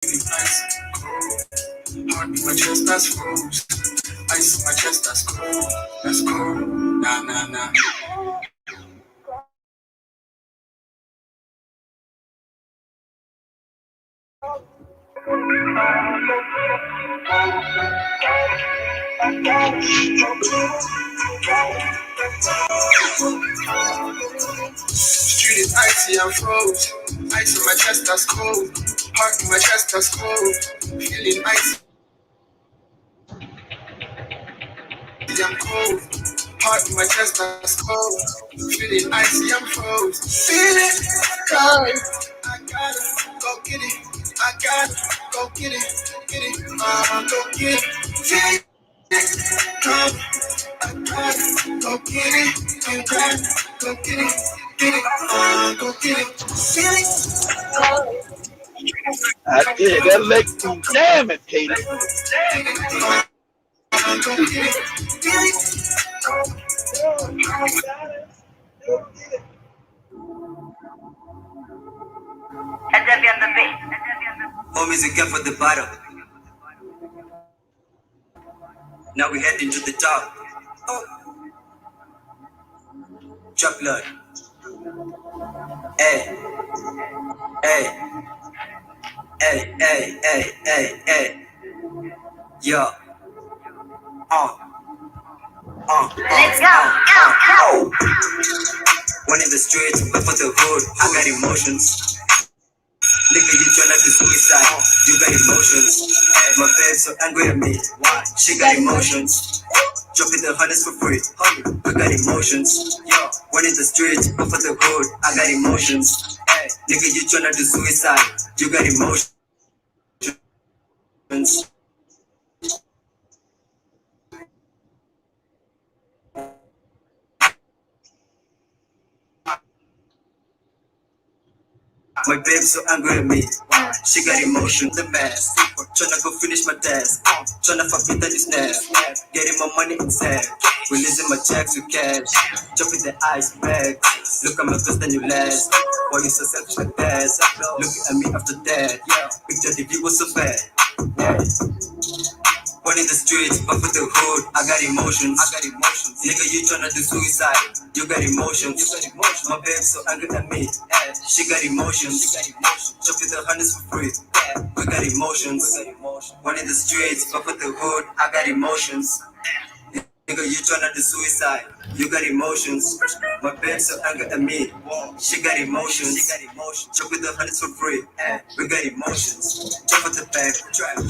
Ice cold, heart in my chest that's froze. Ice in my chest that's cold, that's cold. Nah, nah, nah. Street is icy, I'm froze. Ice in my chest that's cold, heart in my chest that's cold. Feeling icy, I'm cold. Heart in my chest that's cold. Feeling icy, I'm froze. Feeling cold. I gotta go get it. I gotta go get it. Get it. Go get it. Feeling cold. I gotta go get it. I gotta go get it. Get it. Go get it. Feeling cold. I did. That leg too damn it, Katie. Go get it. Feeling homies again for the bottom. Now we heading to the top. Oh, drop blood. Hey, hey, hey. Yo, let's go. One in the streets, one for the hood. I got emotions. Nigga, you tryna do suicide. You got emotions. My babe so angry at me. Why? She got emotions. Dropping the hundreds for free. I got emotions. Yo, one in the streets, one for the hood. I got emotions. Nigga, you tryna do suicide. You got emotions. My babe so angry at me. She got emotion, the mess. Tryna go finish my task. Tryna forbid that it's nasty. Getting my money inside. Releasing my checks with cash. Jumping the ice bag. Look at my face, then you last. Why you so selfish like that? Looking at me after that. Picture the view was so bad. One in the streets, but for the hood, I got emotions. Nigga, you tryna do suicide. You got emotions. My babe so angry at me. She got emotions. Chop with the hundreds for free. We got emotions. One in the streets, but for the hood, I got emotions. Nigga, you tryna do suicide. You got emotions. My babe so angry at me. She got emotions. Chop with the hundreds for free. We got emotions. Jump at the back.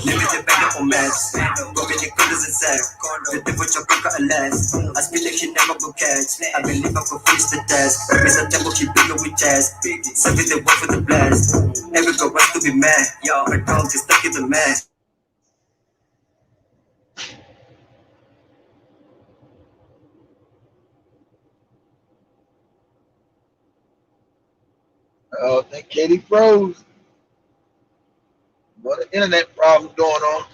Limited back on mass. Go in the colors and sack. The devil chop got a last. I speak like she never go catch. I believe I could finish the task. Mr. Temple keep bigger with jazz. Serving the world for the blast. Every girl wants to be mad. Yo, my dog is stuck in the man. Oh, I think Katie froze. What an internet problem going on?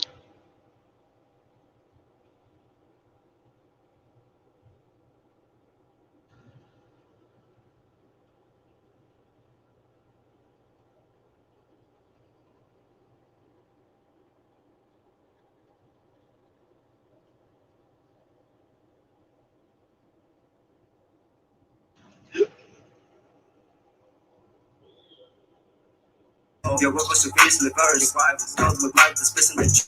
Your work was to finish the chorus. Don't look like the space in the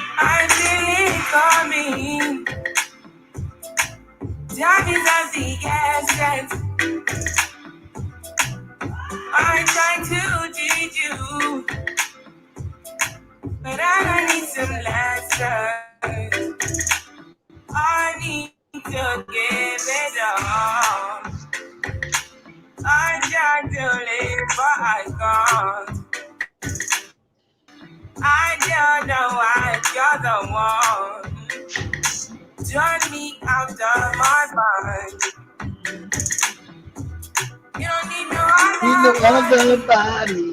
I didn't call me. Diamonds of the essence. I tried to teach you, but I need some lessons. need to give it up. I tried to live, but I can't. I don't know why you're the one. Turn me out of my mind. You don't need no You know other other body. body.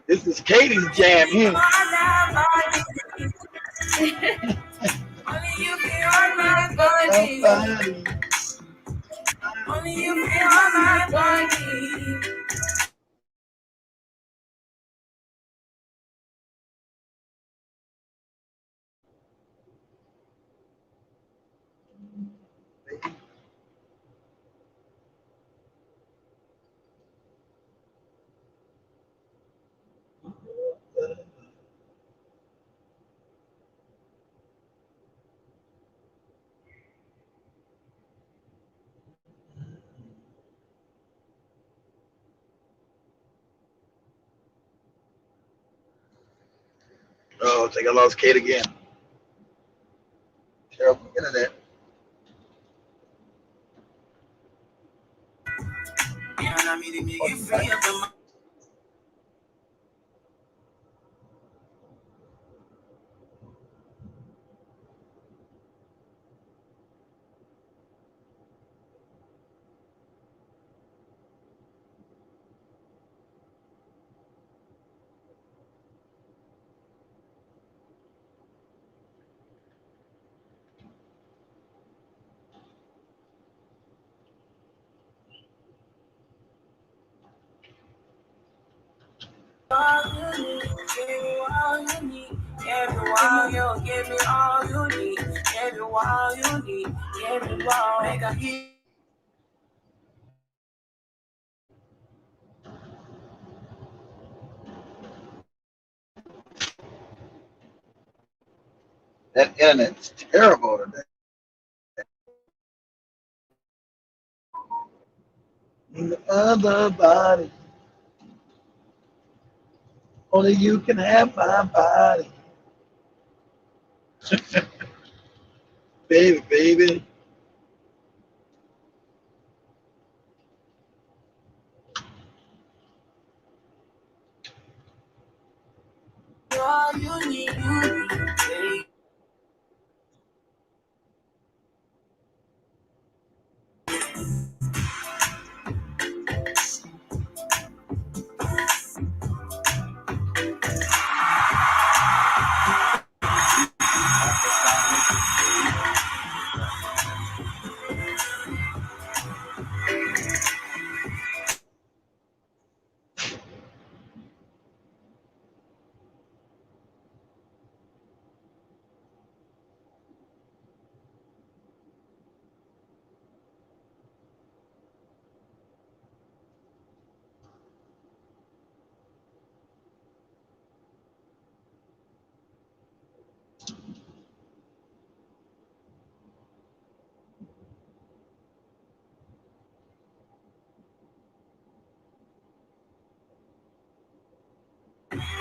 This is Katie's jam You here. need no other body. Only you feel on my My body. body. Only you feel on my body. Oh, I think I lost Kate again. Terrible internet. And I mean to make you One free second. of the mind. All you need, give me all you need. Give me all you, give me all you need. Give me all you need. Give me all. Make a heat. That internet's terrible today. The other body. Only you can have my body. Baby, baby. All you need, you need.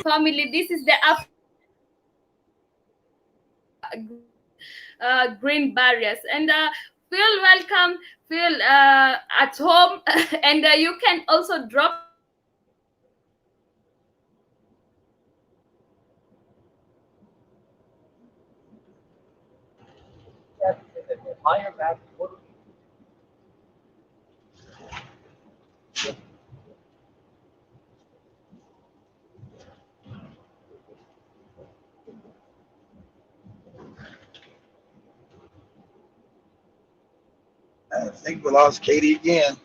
family. This is the green barriers, and feel welcome, feel at home, and you can also drop I think we lost Katie again.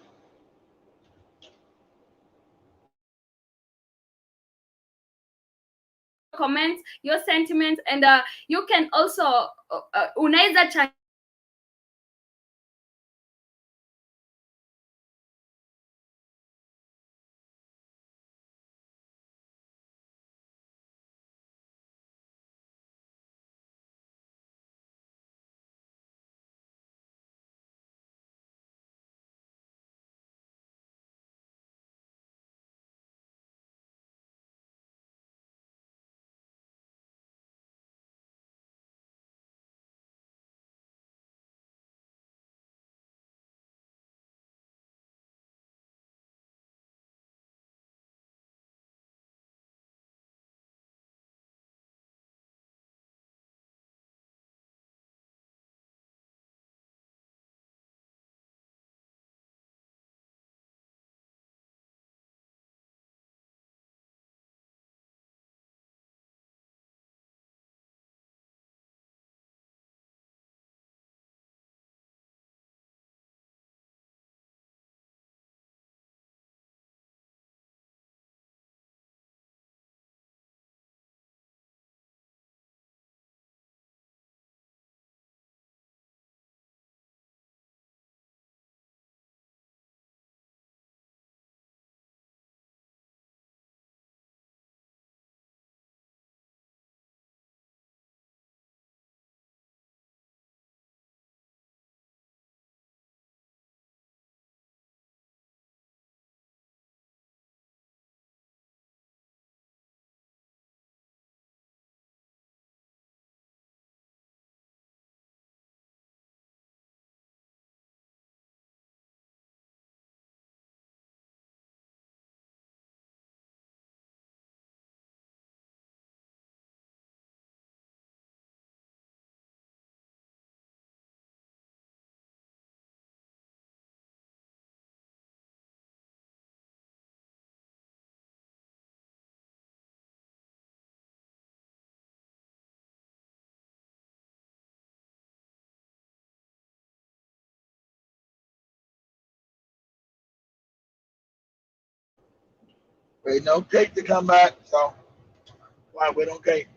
comments your sentiments, and you can also unaweza Waiting on Cake to come back. So why wait on Cake?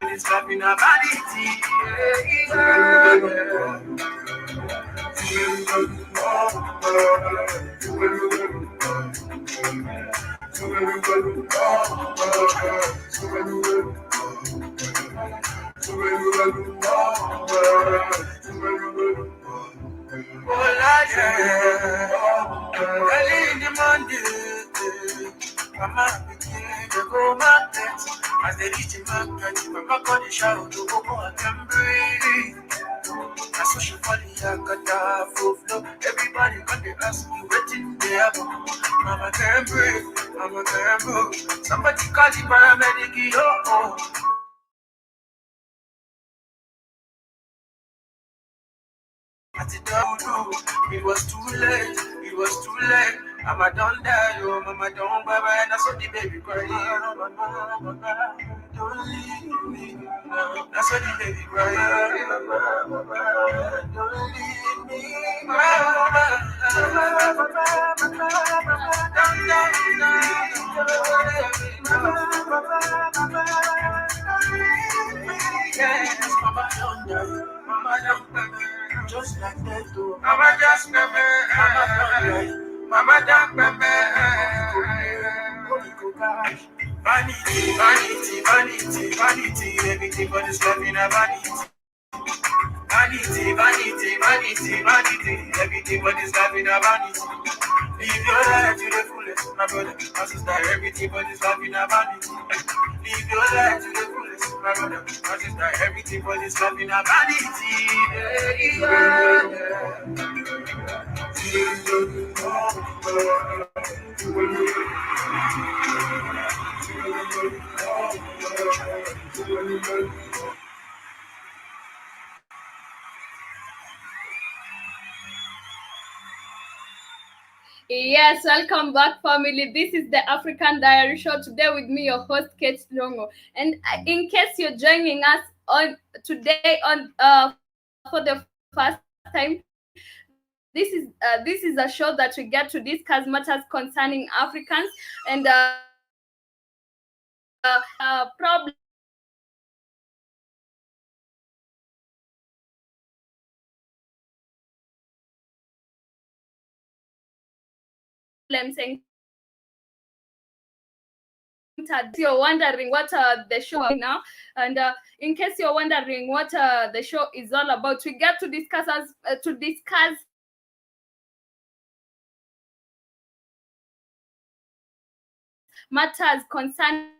It's having a vanity. Early in the morning, Mama begin to go market. As they reach the market, Mama call the shout to go and can breathe. I saw she fall in Yakata, full flow. Everybody got they ask me waiting there. Mama can breathe, Mama can breathe. Somebody call the paramedic, oh. It was too late, it was too late. Mama don't die, oh, mama don't bye bye. And I saw the baby crying, oh, mama, don't leave me. I saw the baby crying, mama, don't leave me. Yes, mama don't die, mama don't die. Just like that, too. Mama just me, Mama don't me. Vanity, vanity, vanity, vanity. Everything but this love in a vanity. Vanity, vanity, vanity, vanity. Everything but this love in a vanity. Live your life to the fullest, my brother, my sister. Everything but this love in a vanity. Live your life to the fullest, my brother, my sister. Everything but this love in a vanity. Yes, welcome back, family. This is the African Diary Show. Today with me, your host, Kate Longo. And in case you're joining us on today on for the first time, this is a show that we get to discuss matters concerning Africans and problems encountered. You're wondering what the show is now, and in case you're wondering what the show is all about, we get to discuss matters concerning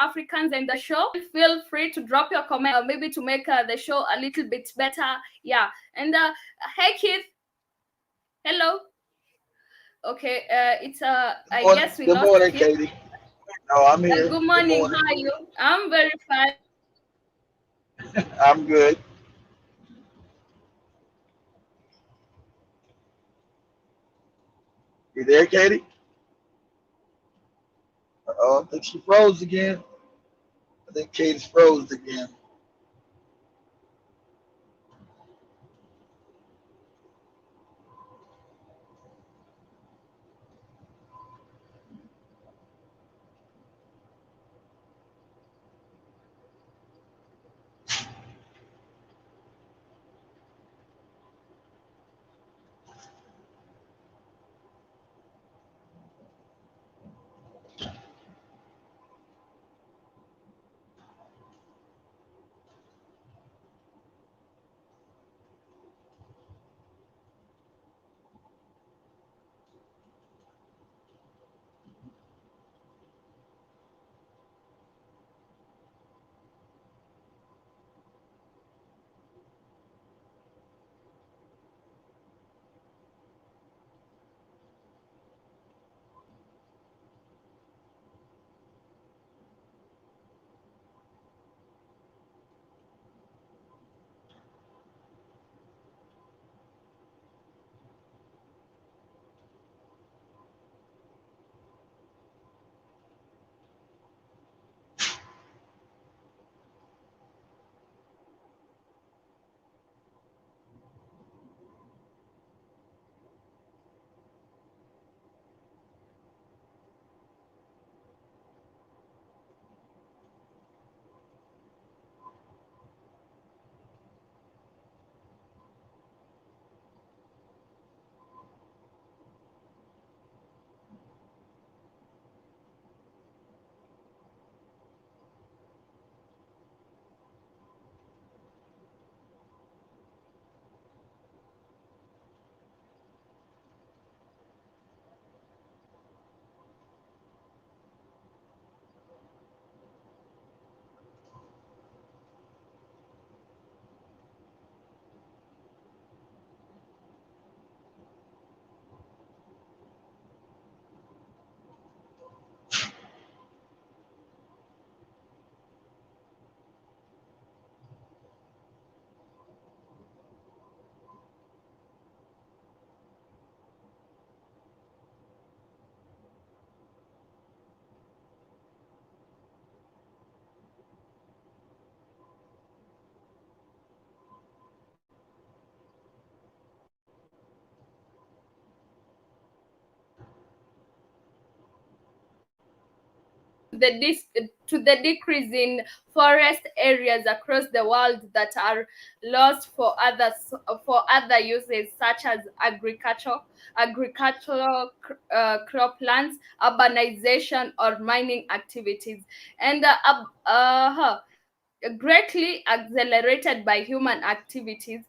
Africans and the show. Feel free to drop your comment, maybe to make the show a little bit better. Yeah, and hey Keith, hello. Okay, it's I guess we Good lost morning, Keith. Katie. No, I'm here. Good Good morning. morning. How are you? I'm very fine. I'm good. You there, Katie? Oh, I think she froze again. I think Katie's froze again. to the decrease in forest areas across the world that are lost for other uses such as agricultural croplands, urbanization, or mining activities, and greatly accelerated by human activities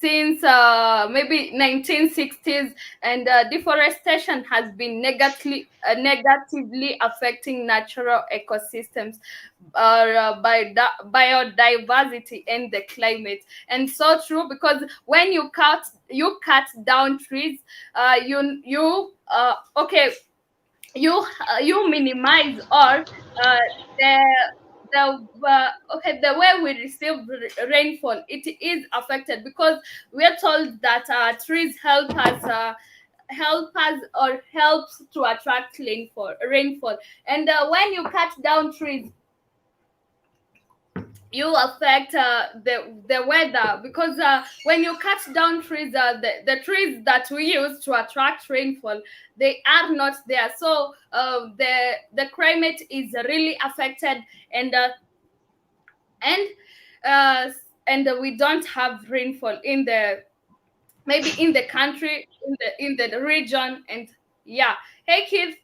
since maybe 1960s, and deforestation has been negatively affecting natural ecosystems, biodiversity, and the climate. And so true, because when you cut down trees, okay, you minimize or the the way we receive rainfall, it is affected, because we are told that trees help us or helps to attract rainfall. And when you cut down trees, you affect the weather, because when you cut down trees, the trees that we use to attract rainfall, they are not there. So the climate is really affected, and and uh, we don't have rainfall in the maybe in the country, in the region. And yeah, hey kids.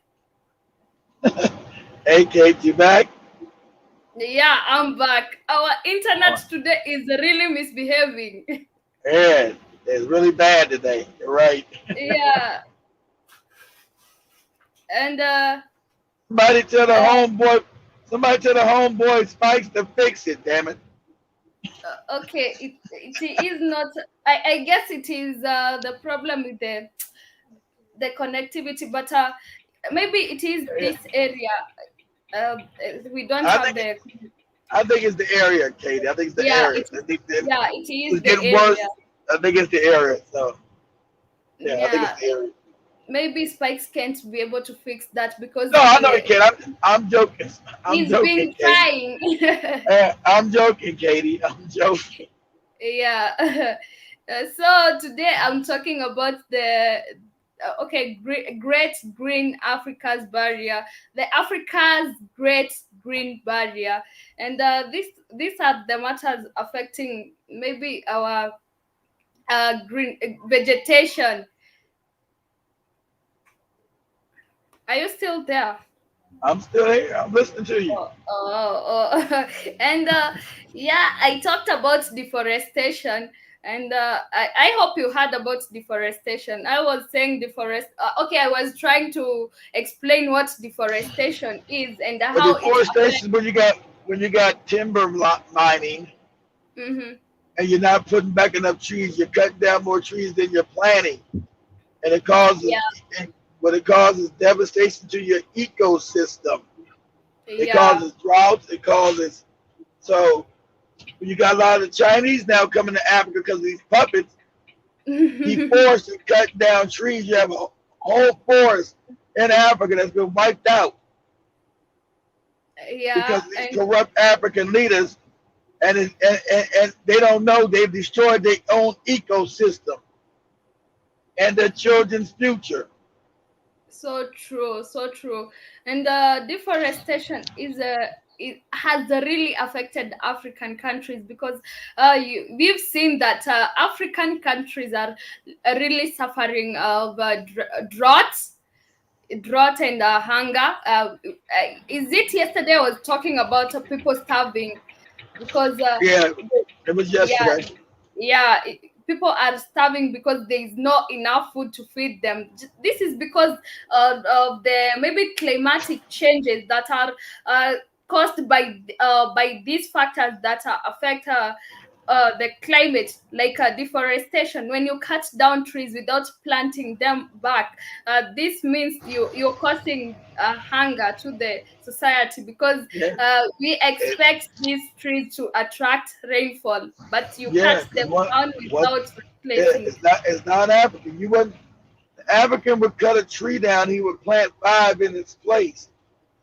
Hey, Kate, you back? Yeah, I'm back. Our internet today is really misbehaving. Yeah, it's really bad today. You're right. Yeah. And Somebody tell the uh, homeboy. Somebody tell the homeboy Spikes to fix it. Damn it. okay, it is not. I guess it is the problem with the connectivity, but maybe it is Yeah. this area. Uh, we don't I have think the. I think it's the area, Katie. I think it's the Yeah, area. I think that yeah, it is it's the getting worse. area. I think it's the area. So yeah, I think Yeah, it's the area. maybe Spikes can't be able to fix that because No, I know you can't. I'm joking. I'm he's joking, been Katie. trying. I'm joking, Katie. I'm joking. Yeah. So today I'm talking about the Great Green Africa's Barrier, the Africa's Great Green Barrier, and these are the matters affecting maybe our green vegetation. Are you still there? I'm still here. I'm listening to you. Oh. And yeah, I talked about deforestation, and I hope you heard about deforestation. I was saying okay, I was trying to explain what deforestation is and But how it affects. deforestation when you got timber mining Mm-hmm. and you're not putting back enough trees, you're cutting down more trees than you're planting, and it causes Yeah, and what it causes devastation to your ecosystem. It yeah. causes droughts. It causes so when you got a lot of the Chinese now coming to Africa because of these puppets, he forced to cut down trees. You have a whole forest in Africa that's been wiped out Yeah, because of these and corrupt African leaders, and they don't know they've destroyed their own ecosystem and their children's future. so true, so true. And deforestation it has really affected African countries, because we've seen that African countries are really suffering of drought and hunger. Is it yesterday I was talking about people starving because Yeah, it was yeah, yesterday. yeah, people are starving because there is not enough food to feed them. This is because of the maybe climatic changes that are caused by these factors that affect the climate, like deforestation. When you cut down trees without planting them back, this means you're causing hunger to the society, because Yeah, we it, expect these trees to attract rainfall, but you cut yeah, them because what down what without replacing. it's not African. You wouldn't the African would cut a tree down, he would plant five in its place.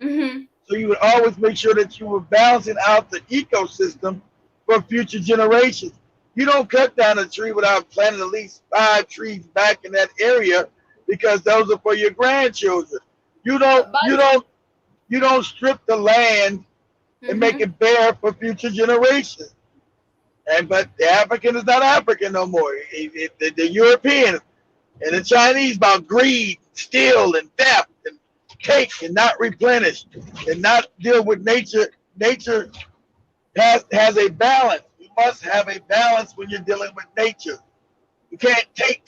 Mm-hmm. So you would always make sure that you were balancing out the ecosystem for future generations. You don't cut down a tree without planting at least five trees back in that area because those are for your grandchildren. You don't But you don't you don't strip the land and make Mm-hmm. it bare for future generations. And but the African is not African no more. The European and the Chinese about greed, steal, and theft, and take and not replenish, and not deal with nature. Nature has a balance. You must have a balance when you're dealing with nature. You can't take,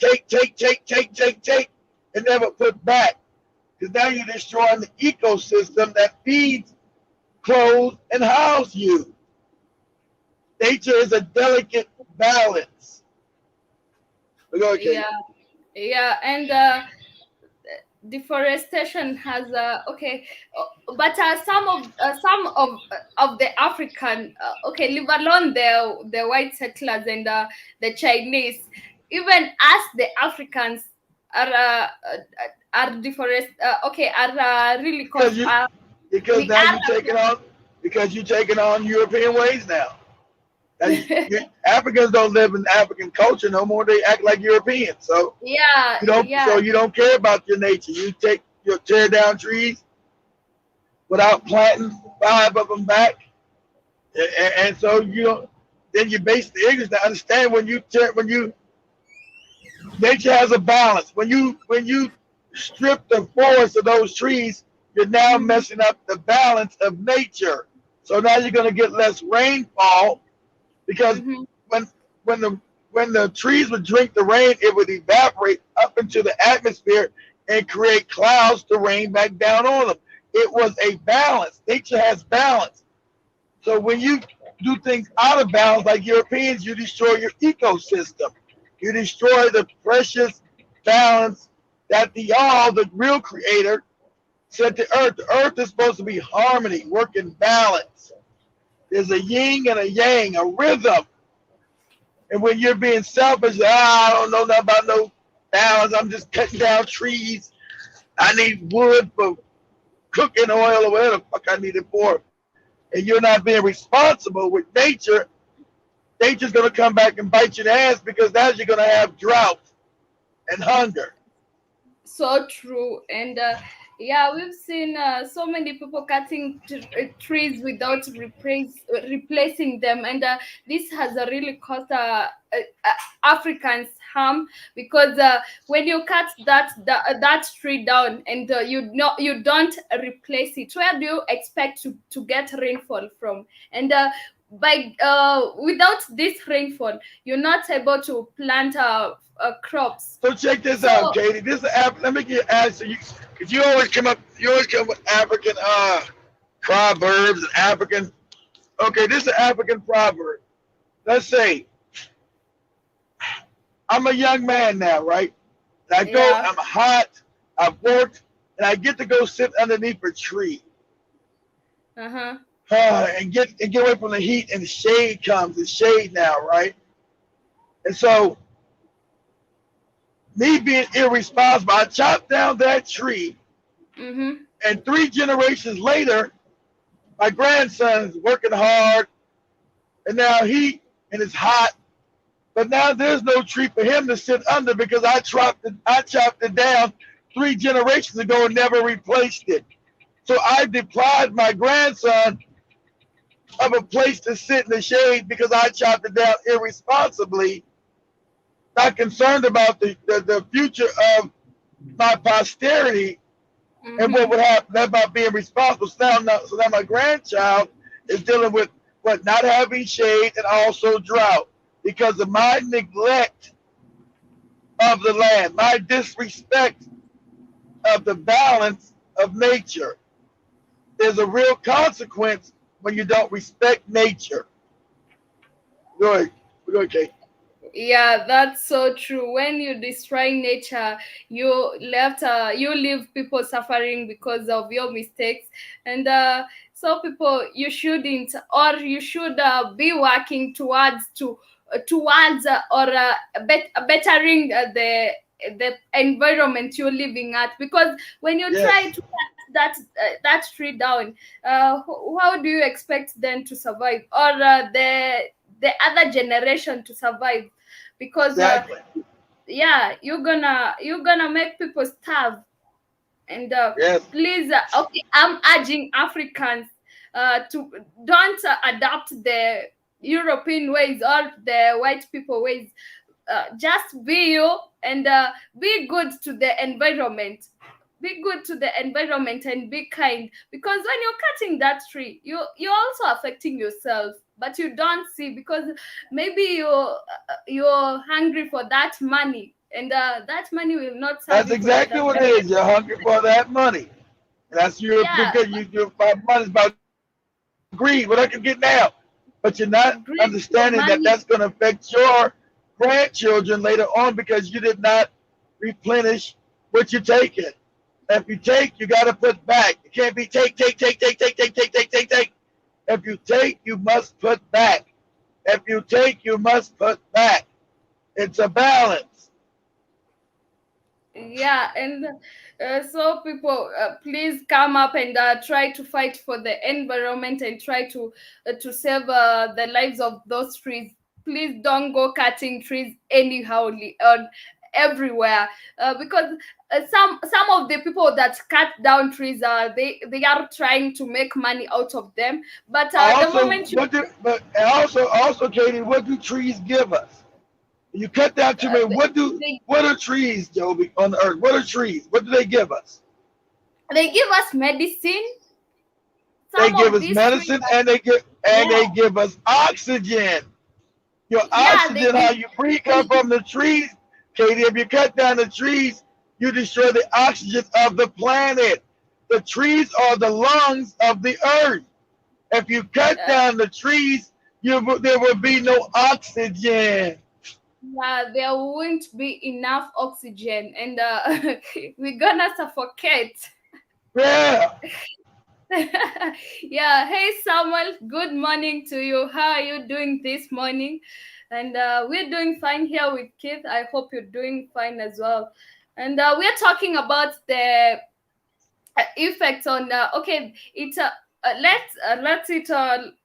and never put back. Because now you're destroying the ecosystem that feeds, clothes, and house you. Nature is a delicate balance. Okay. Yeah, yeah, and deforestation has okay, but some of the African okay, leave alone the white settlers and the Chinese, even us the Africans are deforest okay, are really Because you because we now you taking on because you taking on European ways now. Now Africans don't live in African culture no more. They act like Europeans. So yeah, yeah. you don't care about your nature. You tear down trees without planting five of them back, and so you don't. Then you base the ignorance to understand when you nature has a balance. When you strip the forest of those trees, you're now Mm-hmm, messing up the balance of nature. So now you're going to get less rainfall because mm-hmm. when when the when the trees would drink the rain, it would evaporate up into the atmosphere and create clouds to rain back down on them. It was a balance. Nature has balance. So when you do things out of balance, like Europeans, you destroy your ecosystem. You destroy the precious balance that the real creator, said to Earth. The Earth is supposed to be harmony, work in balance. There's a yin and a yang, a rhythm. And when you're being selfish, I don't know nothing about no balance. I'm just cutting down trees. I need wood for cooking oil or whatever the fuck I need it for. And you're not being responsible with nature, nature's going to come back and bite you in the ass because now you're going to have drought and hunger. So true. And yeah, we've seen so many people cutting trees without replacing them, and this has really caused Africans harm, because when you cut that tree down and you don't replace it, where do you expect to get rainfall from? And by without this rainfall, you're not able to plant crops. So check this out, So Katie. Let me get answer. Cause you always come with African proverbs and African. Okay, this is an African proverb. Let's say I'm a young man now, right? And yeah. I'm hot, I've worked, and I get to go sit underneath a tree Uh-huh. and get away from the heat, and the shade comes. The shade now, right? And so, me being irresponsible, I chopped down that tree, Mm-hmm. and 3 generations later, my grandson's working hard, and now and it's hot, but now there's no tree for him to sit under because I chopped it down 3 generations ago and never replaced it. So I deprived my grandson of a place to sit in the shade because I chopped it down irresponsibly, not concerned about the future of my posterity and what Mm-hmm. would happen about being responsible. So now my grandchild is dealing with what, not having shade and also drought because of my neglect of the land, my disrespect of the balance of nature. There's a real consequence when you don't respect nature. Go ahead. Go ahead, Kate. Yeah, that's so true. When you destroy nature, you leave people suffering because of your mistakes, and so people, you shouldn't, or you should be working towards bettering the environment you're living at, because when you try Yes, to cut that tree down, how do you expect them to survive, or the other generation to survive? Because exactly. yeah, you're gonna make people starve. And Yes, please, okay, I'm urging Africans to don't adopt the European ways or the white people ways. Just be you, and be good to the environment. Be good to the environment and be kind, because when you're cutting that tree, you're also affecting yourself, but you don't see, because maybe you're hungry for that money, and that money will not serve that's you for the exactly what it is. You're hungry for that money. That's your yeah, because your money's about greed. What I can get now, but you're not understanding that greed that's for going to money. affect your grandchildren later on because you did not replenish what you're taking. If you take, you got to put back. It can't be take. If you take, you must put back. If you take, you must put back. It's a balance. Yeah, and so people, please come up and try to fight for the environment and try to save the lives of those trees. Please don't go cutting trees anyhow on everywhere, because some of the people that cut down trees, they are trying to make money out of them, but the Also, moment you also, Katie, what do trees give us? You cut down too many. they, What are trees, Joby, on the earth? What are trees? What do they give us? they give us medicine. They Some give of us these trees medicine are, and they yeah, give us oxygen. Your yeah, they oxygen, how give. you breathe, come from the trees, Katie. If you cut down the trees, you destroy the oxygen of the planet. The trees are the lungs of the earth. If you cut uh, down the trees, there will be no oxygen. yeah, there won't be enough oxygen, and we're gonna suffocate. Yeah. Yeah, hey Samuel, good morning to you. How are you doing this morning? And we're doing fine here with Keith. I hope you're doing fine as well. And we're talking about the effects on okay, it's let's it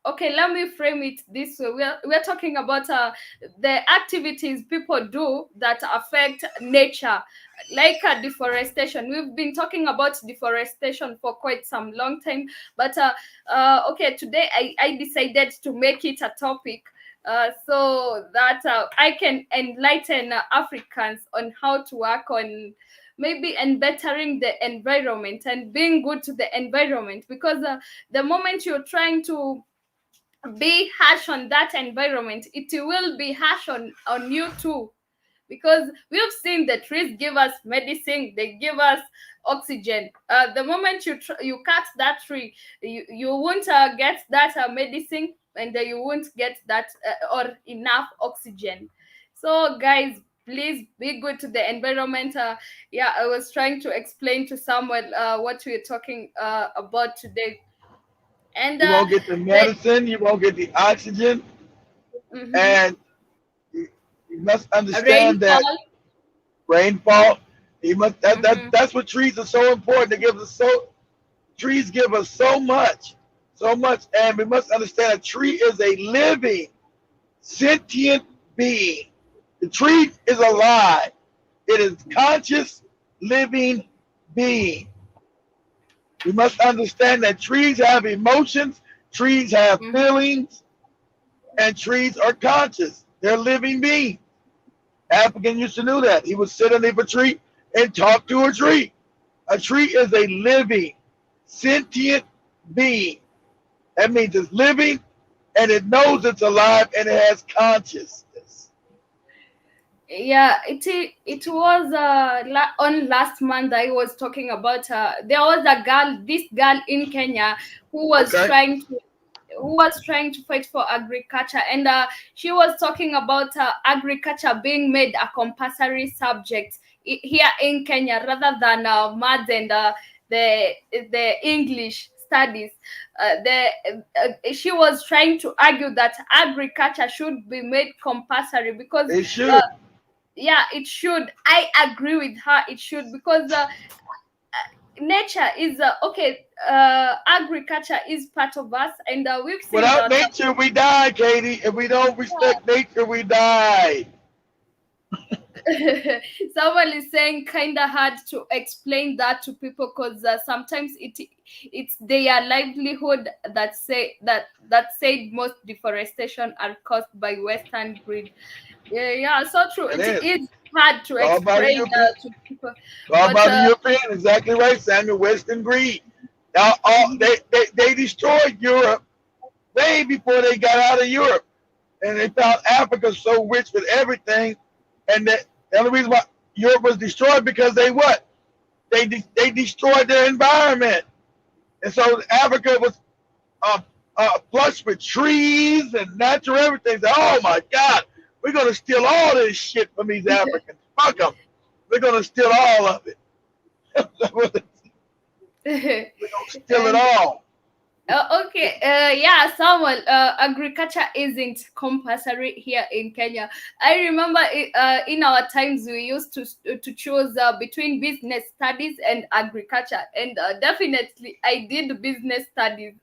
okay, let me frame it this way. We're talking about the activities people do that affect nature, like deforestation. We've been talking about deforestation for quite some long time, but okay, today I decided to make it a topic, so that I can enlighten Africans on how to work on maybe and bettering the environment and being good to the environment, because the moment you're trying to be harsh on that environment, it will be harsh on you too, because we've seen the trees give us medicine, they give us oxygen. The moment you cut that tree, you won't get that medicine, and you won't get that or enough oxygen. So guys, please be good to the environment. Yeah, I was trying to explain to someone what we're talking about today. And You won't get the the medicine, you won't get the oxygen, mhm, and you must understand that rainfall. rainfall. You must Hmm. that's what trees are so important. They give us trees give us so much, and we must understand a tree is a living, sentient being. The tree is alive. It is conscious, living being. We must understand that trees have emotions, trees have Hmm. feelings, and trees are conscious. They're living beings. African used to know that. He would sit underneath a tree and talk to a tree. A tree is a living, sentient being. That means it's living and it knows it's alive and it has consciousness. Yeah, it was on last month I was talking about there was a girl, this girl in Kenya, who was Okay? trying to fight for agriculture, and she was talking about agriculture being made a compulsory subject here in Kenya, rather than maths and the English studies. She was trying to argue that agriculture should be made compulsory, because It uh, should. yeah, it should. I agree with her, it should, because nature is okay, agriculture is part of us, and we've seen Without that nature, we die, Katie. If we don't yeah, respect nature, we die. Someone is saying kind of hard to explain that to people because sometimes it's their livelihood that said most deforestation are caused by Western greed. Yeah, yeah, so true. It It is. is hard to It's all about the explain European. to people, It's all but about the European. Exactly right, Samuel. Western greed. mhm. They destroyed Europe way before they got out of Europe, and they found Africa so rich with everything, and that the only reason why Europe was destroyed because they what? They destroyed their environment, and so Africa was uh, flush with trees and natural everything. So, oh my God, we're gonna steal all this shit from these Africans. Fuck them. We're gonna steal all of it. We're gonna steal it And all. okay, yeah, Samuel, agriculture isn't compulsory here in Kenya. I remember in our times we used to choose between business studies and agriculture, and definitely I did business studies.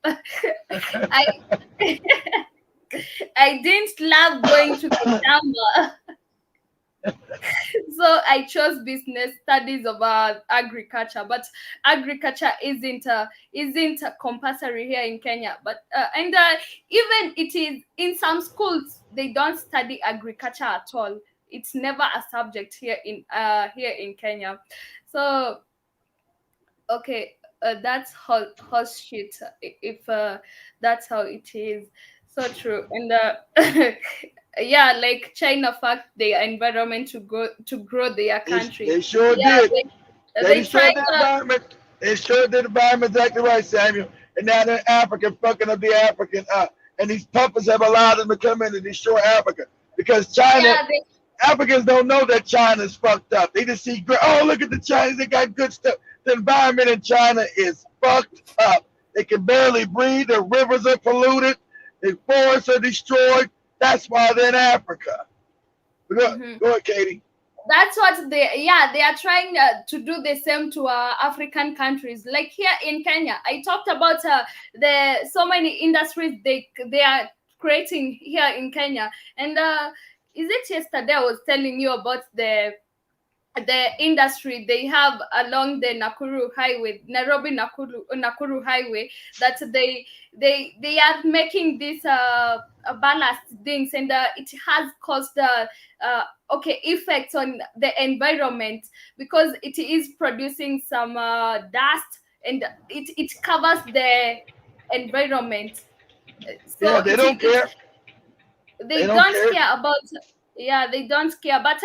I I didn't love going to the shamba, so I chose business studies over agriculture. But agriculture isn't compulsory here in Kenya. But and even it is in some schools they don't study agriculture at all. It's never a subject here in Kenya. So okay, that's horse shit. If that's how it is, so true. And yeah, like China fucked their environment to grow their country. They sure Yeah, did. They they tried destroyed the environment. They destroyed the environment. Exactly right, Samuel. And now they're African, fucking up the African. And these puppets have allowed them to come in and destroy Africa because China. yeah they Africans don't know that China's fucked up. They just see, oh, look at the Chinese. They got good stuff. The environment in China is fucked up. They can barely breathe. Their rivers are polluted. Their forests are destroyed. That's why they're in Africa. mhm. Go ahead, Katie. That's what they are trying to do the same to African countries like here in Kenya. I talked about the so many industries they are creating here in Kenya. And is it yesterday I was telling you about the industry they have along the Nakuru highway, Nairobi Nakuru highway, that they are making these ballast things, and it has caused okay effects on the environment because it is producing some dust, and it covers the environment. Yeah, So they don't care. They they don't don't care. care about, yeah, they don't care. But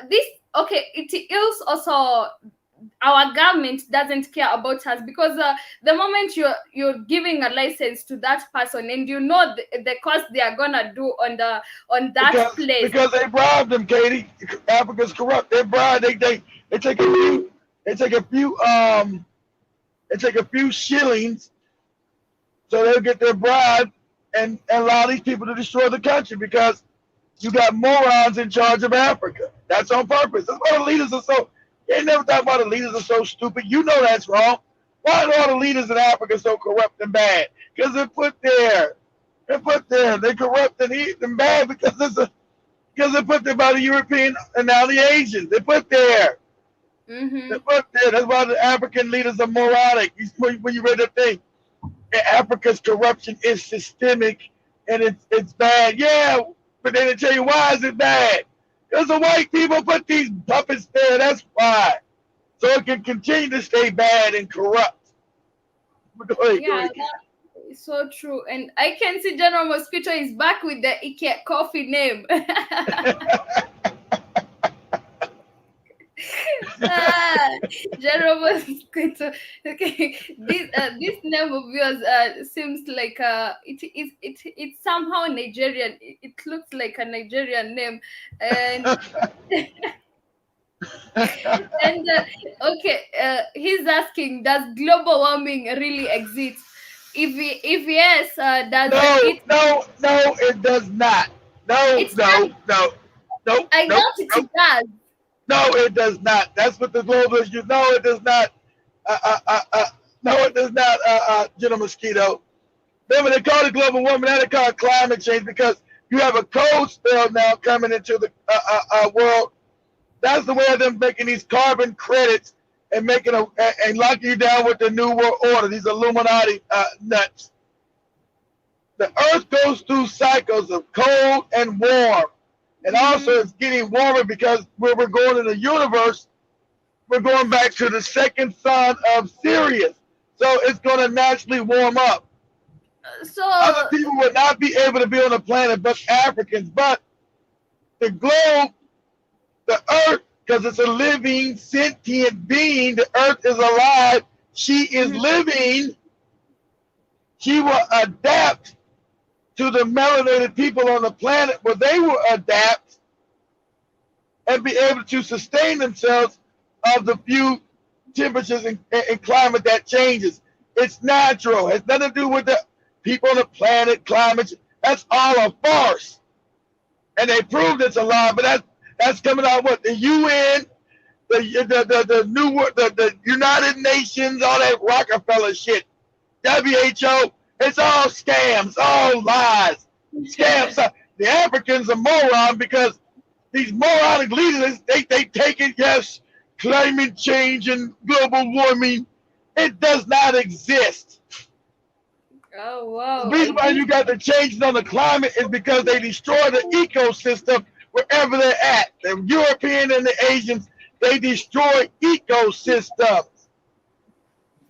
this, okay, it is also our government doesn't care about us because the moment you're giving a license to that person and you know the cost they are gonna do on that place. Because they bribed them, Katie. Africa's corrupt. They bribe. They take a few. They take a few. They take a few shillings, so they'll get their bribe and allow these people to destroy the country because you got morons in charge of Africa. That's on purpose. That's why the leaders are so. You ain't never thought about the leaders are so stupid. You know that's wrong. Why are all the leaders in Africa so corrupt and bad? Because they're put there. They're put there. They're corrupt and bad because they're put there by the European and now the Asians. They're put there. They're Mm-hmm. put there. That's why the African leaders are moronic. When you read the thing, Africa's corruption is systemic and it's bad. Yeah, but then they tell you why is it bad? Because the white people put these puppets there. That's why. So it can continue to stay bad and corrupt. Go ahead, go Yeah, ahead. that is so true. And I can see General Mosquito is back with the Ike coffee name. Ah, General Mosquito. Okay, this name of yours seems like it's somehow Nigerian. It looks like a Nigerian name, and and okay, he's asking, does global warming really exist? If yes, does No, it? no, no, it does not. No, It's not. no, no, no, I no, doubt no, it does. no, it does not. That's what the globalists use. No, it does not. Uh, uh, uh, uh, no, it does not, General Mosquito. Remember, they call it global warming, now they call it climate change because you have a cold spell now coming into the world, That's the way of them making these carbon credits and making and locking you down with the New World Order. These Illuminati nuts. The Earth goes through cycles of cold and warm, and also it's getting warmer because where we're going in the universe, we're going back to the second sun of Sirius, so it's going to naturally warm up. So Other people would not be able to be on the planet, but Africans. But the globe, the Earth, because it's a living, sentient being, the Earth is alive. She is living. She will adapt to the melanated people on the planet, where they will adapt and be able to sustain themselves of the few temperatures and climate that changes. It's natural. It has nothing to do with the people on the planet, climate. That's all a farce. And they proved it's a lie, but that's coming out what? The UN, the New World, the United Nations, all that Rockefeller shit, WHO, it's all scams, all lies, scams. The Africans are moron because these moronic leaders, they take it, yes, climate change and global warming, it does not exist. oh wow. The reason why you got the changes on the climate is because they destroy the ecosystem wherever they're at. The European and the Asians, they destroy ecosystems.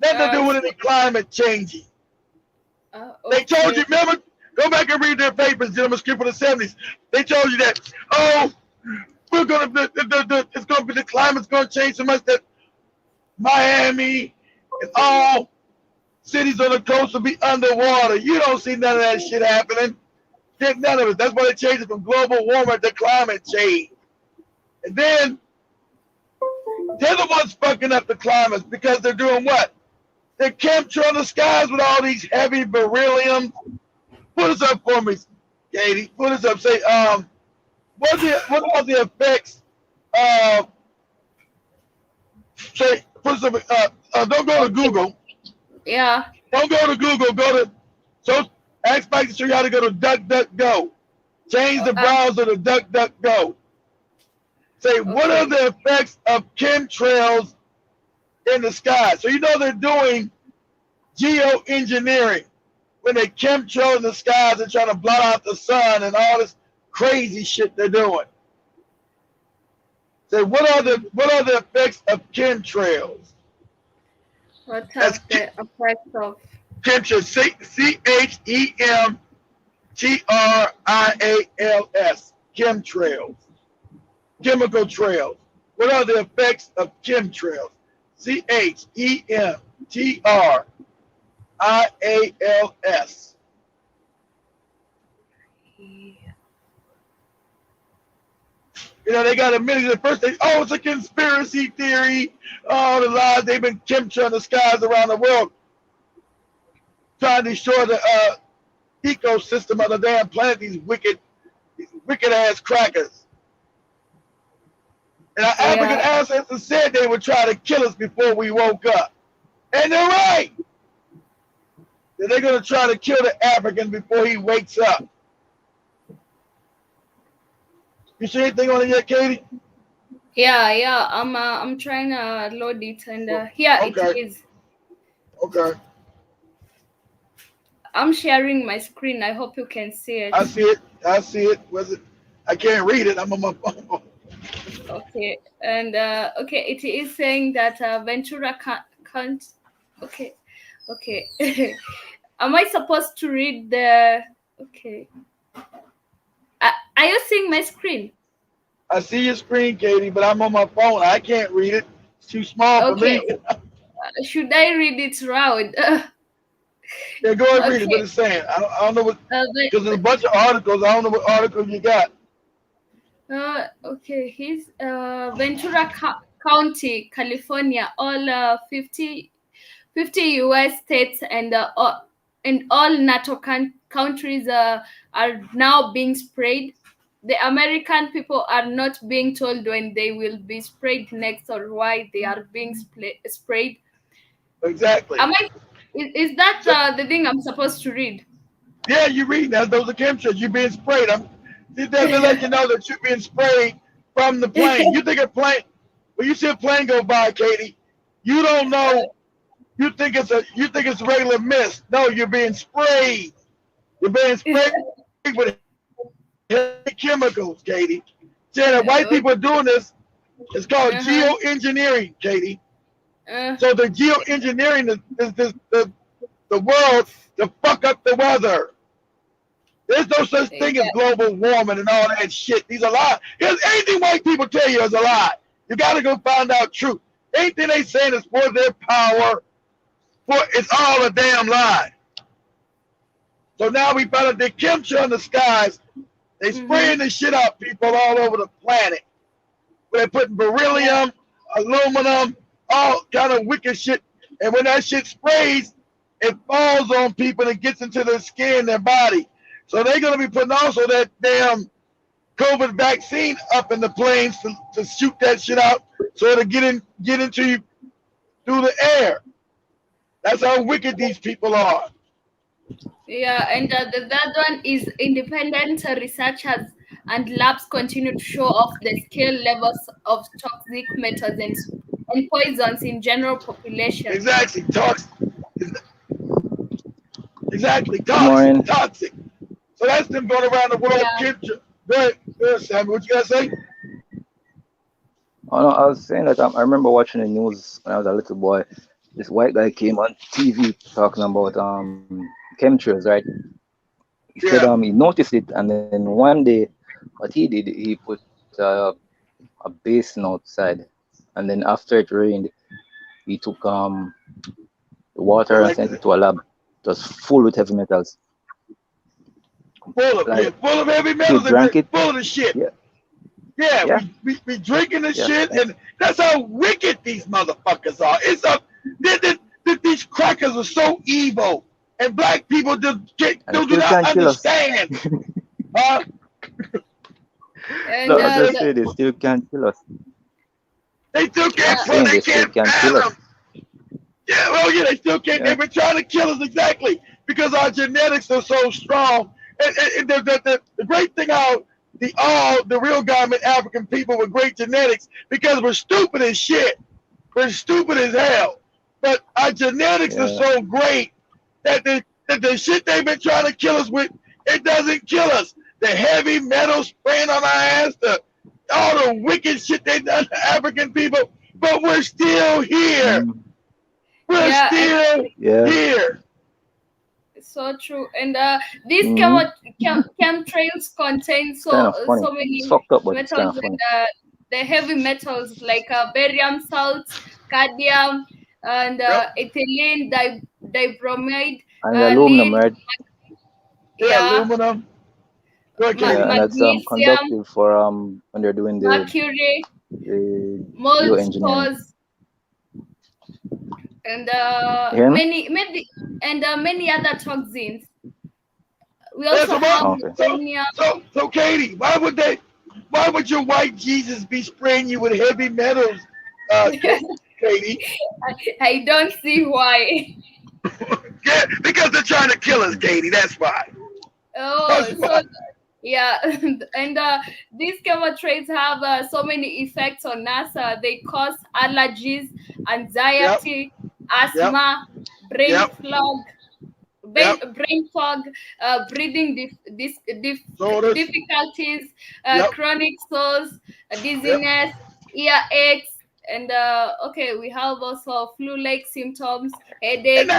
Nothing to do with any climate changing. Okay. They told you, remember, go back and read their papers, gentlemen, script from the 70s. They told you that, oh, we're gonna it's gonna be, the climate's gonna change so much that Miami and all cities on the coast will be underwater. You don't see none of that shit happening. Get none of it. That's why they changed it from global warming to climate change. And then they're the ones fucking up the climate because they're doing what? They're chemtrail the skies with all these heavy beryllium. Put us up for me, Katie. Put us up. Say, what are the effects of, say, put us up, don't go to Google. Yeah. Don't go to Google. Go to, so ask Mike to show you how to go to DuckDuckGo. Change the browser to DuckDuckGo. Say, what are the effects of chemtrails in the sky? So you know they're doing geoengineering when they chemtrail in the skies and trying to blot out the sun and all this crazy shit they're doing. Say, what are the effects of chemtrails? What are the effects of Chemtrails, CHEMTRIALS, chemtrails, chemical trails. What are the effects of chemtrails? CHEMTRIALS. You know, they got admitted at first. Oh, it's a conspiracy theory. Oh, the lies. They've been chemtrailing the skies around the world, trying to destroy the ecosystem of the damn planet. These wicked ass crackers. And our African ancestors said they would try to kill us before we woke up, and they're right. They're going to try to kill the African before he wakes up. You see anything on it yet, Katie? Yeah. I'm trying to load it, and here it is. Okay. I'm sharing my screen. I hope you can see it. I see it. Was it? I can't read it. I'm on my phone. Okay, and it is saying that Ventura can't. Okay. Am I supposed to read the? Okay. Are you seeing my screen? I see your screen, Katie, but I'm on my phone. I can't read it. It's too small for me. Should I read it loud? Yeah, go ahead and read it. What it's saying. I don't know what, because there's a bunch of articles. I don't know what article you got. Here's Ventura County, California. All 50 U.S. states and all NATO countries are now being sprayed. The American people are not being told when they will be sprayed next or why they are being sprayed. Exactly. Is that the thing I'm supposed to read? Yeah, you read that. Those are chemtrails. You're being sprayed. They let you know that you're being sprayed from the plane. You think a plane, when you see a plane go by, Katie, you don't know. You think it's regular mist. No, you're being sprayed. You're being sprayed with heavy chemicals, Katie. Saying that white people are doing this. It's called geoengineering, Katie. So the geoengineering is the world to fuck up the weather. There's no such thing as global warming and all that shit. These are lies. Because anything white people tell you is a lie. You got to go find out truth. Anything they saying is for their power. It's all a damn lie. So now we found out the chemtrail in the skies. They spraying the shit out people all over the planet. They're putting beryllium, aluminum, all kind of wicked shit. And when that shit sprays, it falls on people and gets into their skin, their body. So they're going to be putting also that damn COVID vaccine up in the planes to shoot that shit out so it'll get into you through the air. That's how wicked these people are. Yeah, and the third one is independent researchers and labs continue to show off the scale levels of toxic metals and poisons in general population. Exactly, toxic. Exactly, toxic. So that's them going around the world. Yeah. Go ahead, Sammy. What you gotta say? Oh no, I was saying that I remember watching the news when I was a little boy. This white guy came on TV talking about chemtrails, right? He said he noticed it, and then one day, what he did, he put a basin outside, and then after it rained, he took the water and sent it to a lab. It was full with heavy metals. Full of heavy metals. He drank it. Full of the shit. Yeah. We drinking the shit, and that's how wicked these motherfuckers are. It's these crackers are so evil, and black people do not understand. No, I just say they still can't kill us. They still can't. They can't kill us. Yeah, well, they still can't. They've been trying to kill us exactly because our genetics are so strong. And the great thing out the real government African people with great genetics because we're stupid as shit. We're stupid as hell. But our genetics are so great that the shit they've been trying to kill us with, it doesn't kill us. The heavy metal spraying on our ass, all the wicked shit they've done to African people, but we're still here. We're still here. So true, and these chemtrails contain so many metals, and the heavy metals like barium salts, cadmium, and ethylene dibromide, and aluminum, right? Aluminum. And that's conductive for when they're doing the mercury, mold spores. And many other toxins. We also have so Katie, why would your white Jesus be spraying you with heavy metals, Katie? I don't see why. Because they're trying to kill us, Katie. That's why. And these chemtrails have so many effects on us. They cause allergies, anxiety, asthma, brain fog, breathing difficulties, chronic sores, dizziness, earaches, and we have also flu-like symptoms, headache.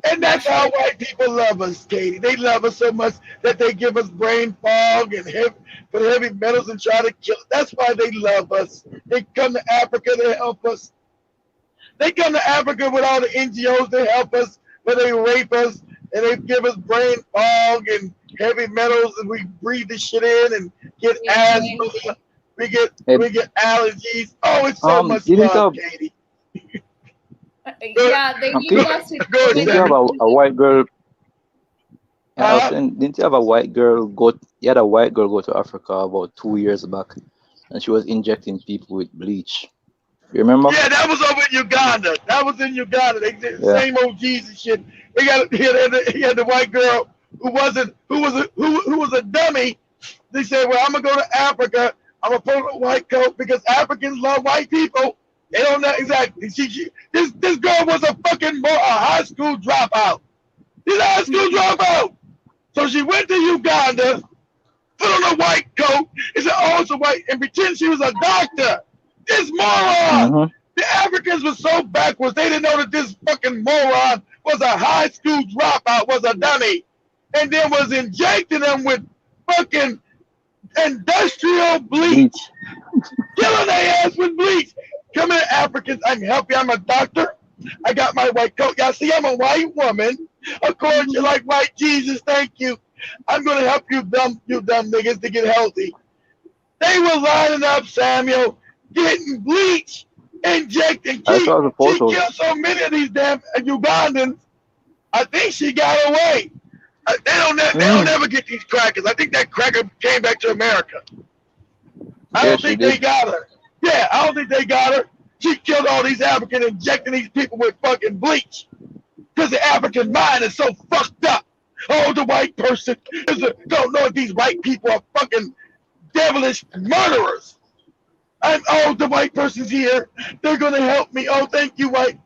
And that's how white people love us, Katie. They love us so much that they give us brain fog and heavy metals and try to kill us. That's why they love us. They come to Africa to help us. They come to Africa with all the NGOs to help us, but they rape us and they give us brain fog and heavy metals, and we breathe this shit in and get asthma. We get allergies. Oh, it's so much love, Katie. They give us. Didn't you have a white girl? Didn't you have a white girl go? You had a white girl go to Africa about 2 years back, and she was injecting people with bleach. You remember? Yeah, that was over in Uganda. They did the same old Jesus shit. He had the white girl who was a dummy. They said, "Well, I'm gonna go to Africa. I'm gonna put on a white coat because Africans love white people. They don't know exactly. This girl was a fucking a high school dropout. She's a high school dropout. So she went to Uganda, put on a white coat, and said, "Oh, it's a white," and pretend she was a doctor. This moron. Mm-hmm. The Africans were so backwards, they didn't know that this fucking moron was a high school dropout, was a dummy, and then was injecting them with fucking industrial bleach, killing their ass with bleach. Come here, Africans, I can help you. I'm a doctor. I got my white coat. Y'all see, I'm a white woman. Of course, you like white Jesus. Thank you. I'm going to help you dumb niggas to get healthy. They were lining up, Samuel, getting bleach, injecting. I saw the She photos. killed so many of these damn Ugandans. I think she got away. They don't never get these crackers. I think that cracker came back to America. I Yeah, don't she think did. they got her. Yeah, I don't think they got her. She killed all these Africans, injecting these people with fucking bleach. Because the African mind is so fucked up. Oh, the white person don't know if these white people are fucking devilish murderers. The white person's here. They're gonna help me. Oh, thank you, white.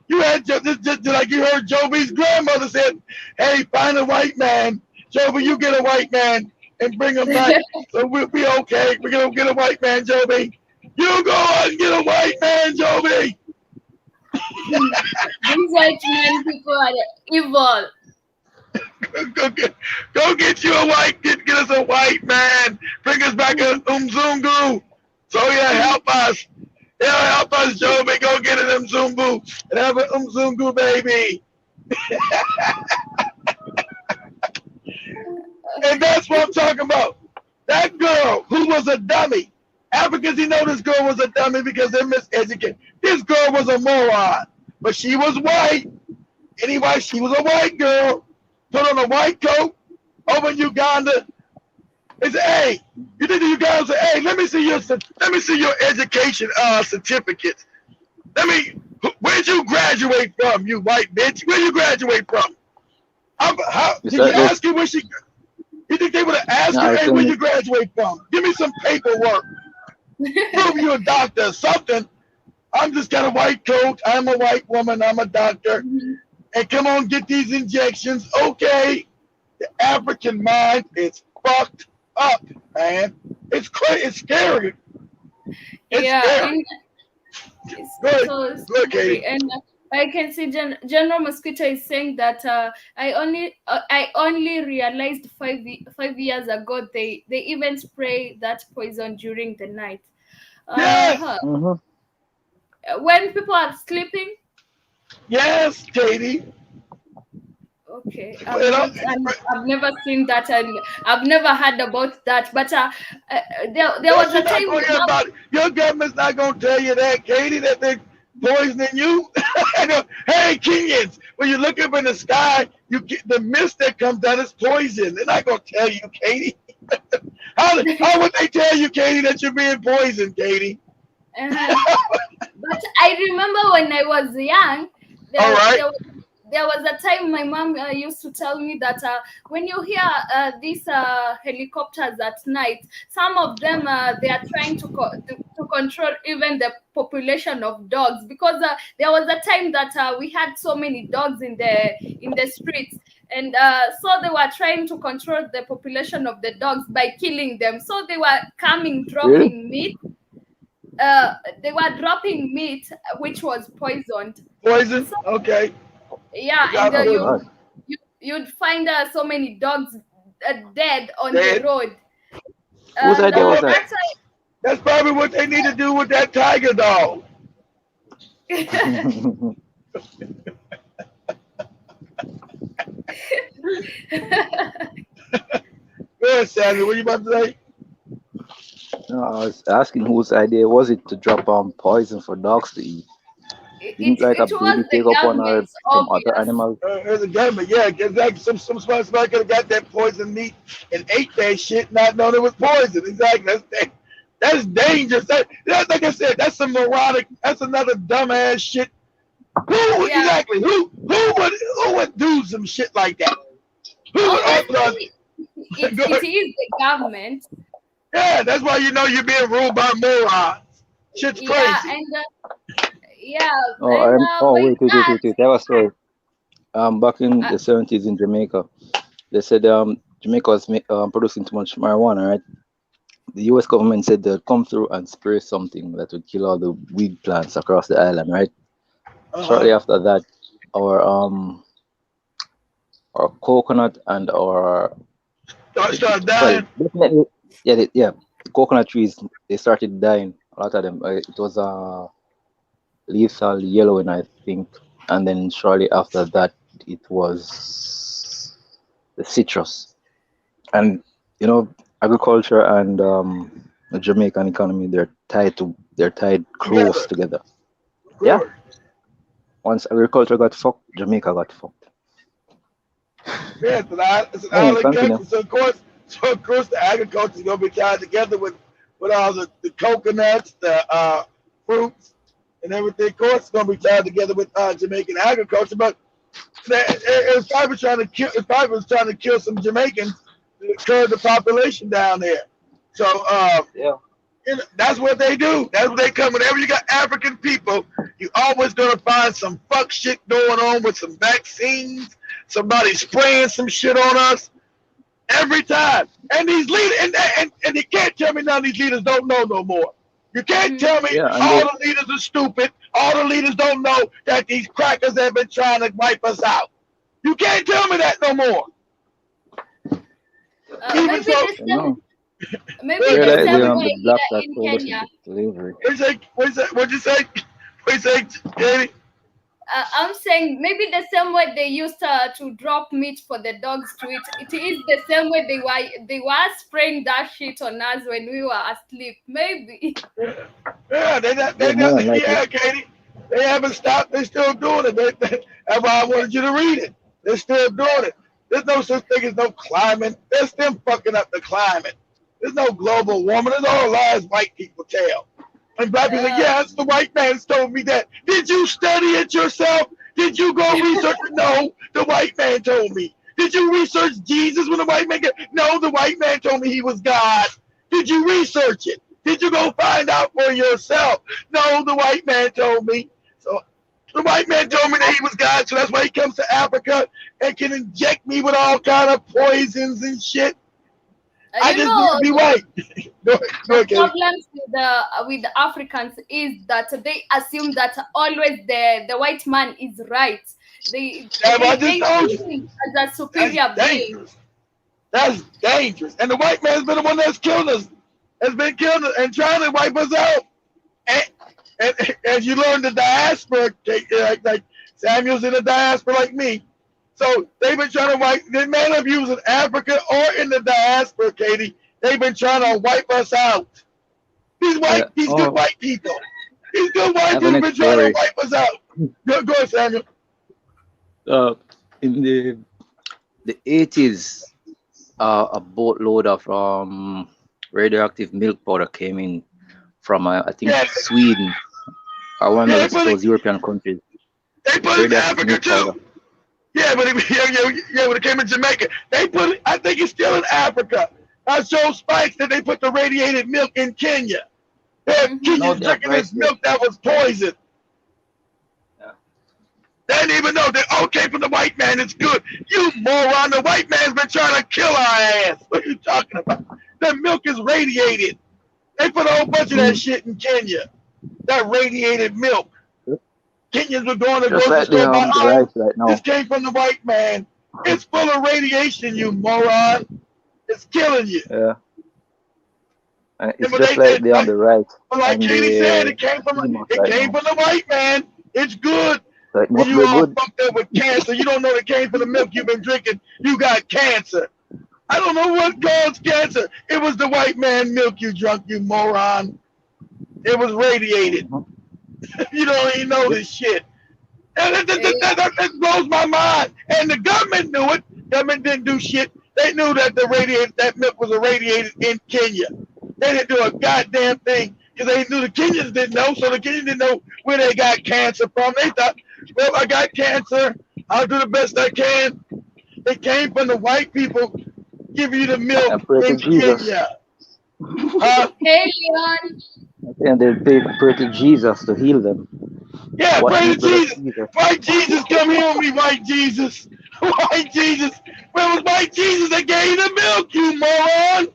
You had just like you heard Joby's grandmother said, "Hey, find a white man, Joby. You get a white man and bring him back, so we'll be okay. We're gonna get a white man, Joby. You go out and get a white man, Joby." These white men people are evil. Go get you a white. Get us a white man. Bring us back a Umzungu. So yeah, help us. Yeah, help us, Joby. Go get an Umzungu and have an Umzungu baby. And that's what I'm talking about. That girl who was a dummy. Africans, you know this girl was a dummy because they're miseducated. This girl was a moron. But she was white. Anyway, she was a white girl. Put on a white coat over in Uganda. They said, "Hey, you think the Uganda say, hey, let me see your education certificates. Where'd you graduate from, you white bitch? Where'd you graduate from?" Did you ask her where she? You think they would have asked her, "Hey, where'd you graduate from? Give me some paperwork. Prove you're a doctor or something." I'm just got a white coat. I'm a white woman. I'm a doctor. And come on, get these injections. Okay. The African mind is fucked up, man. It's crazy. It's scary. It's scary. It's Good, Katie. And I can see General Mosquito is saying that I only realized five years ago they even spray that poison during the night. Yes. When people are sleeping. Yes, Katie. Okay, I've never seen that, and I've never heard about that. But there was a time. Your government's not gonna tell you that, Katie, that they're poisoning you. Hey, Kenyans, when you look up in the sky, you get the mist that comes down is poison. They're not gonna tell you, Katie. How would they tell you, Katie, that you're being poisoned, Katie? But I remember when I was young, there was a time my mom used to tell me that when you hear these helicopters at night, some of them they are trying to control even the population of dogs, because there was a time that we had so many dogs in the streets. And so they were trying to control the population of the dogs by killing them. So they were dropping meat. They were dropping meat which was poisoned. Poison? Okay. Yeah, and you'd find so many dogs dead on the road. Whose idea was that? That's probably what they need to do with that tiger dog. Go ahead, Samuel. What are you about to say? No, I was asking whose idea was it to drop poison for dogs to eat? Didn't like a baby take up on her from other animals? There's a government, yeah. Exactly. Some somebody could have got that poison meat and ate that shit, not knowing it was poison. Exactly. That's dangerous. Like I said, that's some moronic. That's another dumbass shit. Exactly? Who would do some shit like that? Who would authorize? It is the government. Yeah, that's why you know you're being ruled by morons. Shit's Yeah, crazy. and yeah, Oh, and with that, wait. That was story. Back in uh, the 70s in Jamaica, they said Jamaica was producing too much marijuana, right? The U.S. government said they'd come through and spray something that would kill all the weed plants across the island, right? Uh-huh. Shortly after that, our um our coconut and our Start well, dying. definitely, yeah, the coconut trees, they started dying. A lot of them. It was lethal yellowing, I think, and then shortly after that, it was the citrus. And you know, agriculture and the Jamaican economy, they're tied close Together. together. Of Yeah. course. Once agriculture got fucked, Jamaica got fucked. Yeah, it's an Anyway, island continue. country. So of course the agriculture is gonna be tied together with all the coconuts, the fruits and everything. Of course it's gonna be tied together with Jamaican agriculture, but it's probably trying to kill it's probably was trying to kill some Jamaicans to curb the population down there. So Yeah. that's what they do. That's what they come. Whenever you got African people, you always gonna find some fuck shit going on with some vaccines, somebody spraying some shit on us every time. And these leaders, and you can't tell me none of these leaders don't know no more. You can't mhm. tell me Yeah, and all they the leaders are stupid. All the leaders don't know that these crackers have been trying to wipe us out. You can't tell me that no more. Even Maybe so, the you same, know maybe they good, the like Kevin. same the way blacks here that in sold us Kenya. into slavery. What'd you say? What'd you say, Katie? I'm saying maybe the same way they used to drop meat for the dogs to eat. It is the same way they were spraying that shit on us when we were asleep. Maybe. Yeah, Yeah, more than likely. yeah, Katie. They haven't stopped. They're still doing it. That's why I wanted you to read it. They're still doing it. There's no such thing as no climate. They're still fucking up the climate. There's no global warming. There's all lies white people tell. And black people say, Uh, yeah, it's the white man told me that. Did you study it yourself? Did you go research it? No, the white man told me. Did you research Jesus when the white man came? No, the white man told me he was God. Did you research it? Did you go find out for yourself? No, the white man told me. So the white man told me that he was God, so that's why he comes to Africa and can inject me with all kind of poisons and shit. I you just need to know, be white. Go the ahead, Katie. problems with the Africans is that they assume that always the white man is right. They That's what I they just they told see you. him as a That's superior being. dangerous. That's dangerous. And the white man's been the one that's killed us, has been killing us and trying to wipe us out. And, and as you learn the diaspora, like Samuel's in the diaspora like me. So they've been trying to wipe, they may not use in Africa or in the diaspora, Katie. They've been trying to wipe us out. Yeah. These good Oh, white people. These good I white have a people next been trying to story. wipe us out. Go ahead, Samuel. Uh, in the 80s, a boatload of radioactive milk powder came in from I think Yeah, Sweden or one yeah, of those European countries. they put it in Radioactive Africa milk powder. too. Yeah, but when it came in Jamaica, they put it. I think it's still in Africa. I showed Spikes that they put the radiated milk in Kenya. They had Hmm. No, Kenyans they have drinking right this here. milk that was poisoned. Yeah. They didn't even know that all came from the white man. It's good. You moron! The white man's been trying to kill our ass. What are you talking about? That milk is radiated. They put a whole bunch of that Mm. shit in Kenya. That radiated milk. Kenyans were going to the Just grocery like store buy, the oh, rice right this now. came from the white man. It's full of radiation, you moron. It's killing you. Yeah. And And it's just like the rice like and Katie said, the peanuts it right came now. from the white man. It's good. So it When must you be all good. fucked up with cancer, you don't know it came from the milk you've been drinking. You got cancer. I don't know what caused cancer. It was the white man milk you drunk, you moron. It was radiated. Mhm. You don't even know Yep. this shit. And Yeah. that blows my mind. And the government knew it. Government didn't do shit. They knew that that milk was irradiated in Kenya. They didn't do a goddamn thing because they knew the Kenyans didn't know. So the Kenyans didn't know where they got cancer from. They thought, well, I got cancer. I'll do the best I can. It came from the white people giving you the milk And pray to in Jesus. Kenya. Huh? Hey, Leon. And they pray to Jesus to heal them. Yeah, What pray to evil does Jesus. Jesus? White Jesus, come heal me, white Jesus. White Jesus. Where was white Jesus that gave the milk, you moron?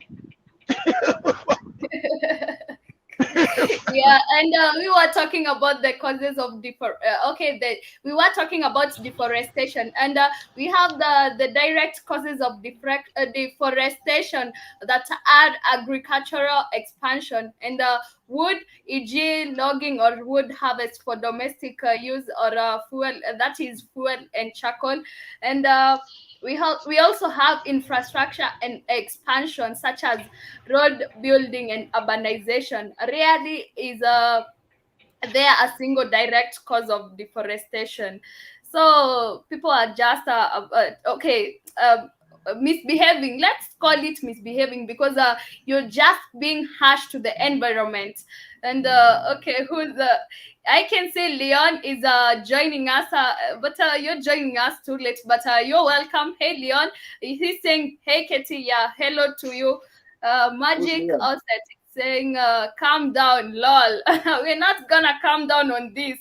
Yeah, and we were talking about the causes of we were talking about deforestation, and we have the direct causes of deforestation that are agricultural expansion and wood, e.g., logging or wood harvest for domestic use or fuel, that is fuel and charcoal, and we also have infrastructure and expansion such as road building and urbanization. Rarely is there a single direct cause of deforestation. So people are just misbehaving. Let's call it misbehaving because you're just being harsh to the environment. And who's I can say Leon is joining us, but you're joining us too late. But you're welcome. Hey Leon, he's saying hey Katie, yeah, hello to you. Who's Magic Leon? also saying calm down, lol. We're not gonna calm down on this.